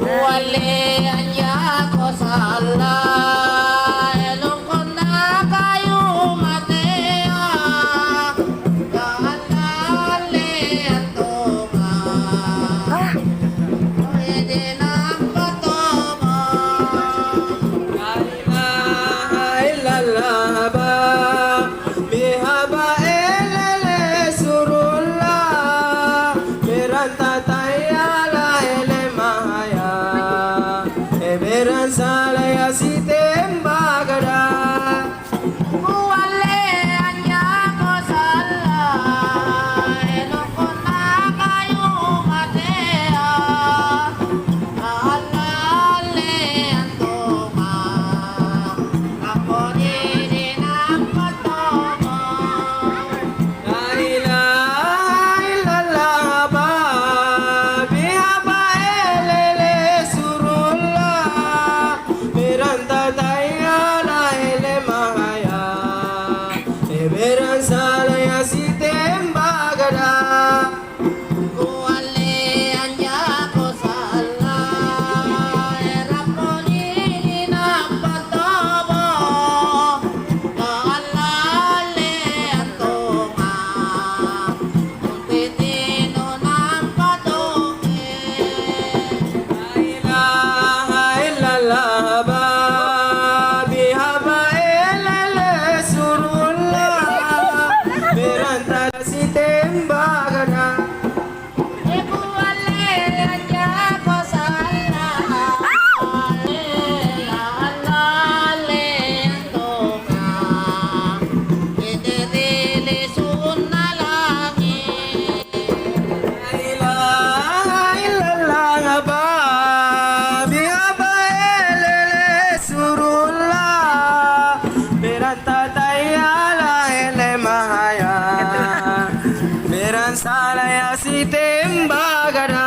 Wale anya ko sala elong ko na kayo matea kahalale atoma pwede na patoma ilalaba bihaba elele surulla beranta tayala ele mahaya eberan salaya sitembagada wale anya ko sala elong ko na kayo matea kahalale atoma ako din ang patoma la ilaha illallah bihaba elele surulla beranta tayala ele mahaya eberan salaya sitembagada wale anya ko sala era polini na patobo kaalale atoma titino ng patoke la ilaha illallah bihaba elele surulla beranta sitembagada wale anya ko sala alale atoma ititili sunalangin la ilaha illallah bihaba elele surulla beranta tayala ele mahaya beran salaya sitembagada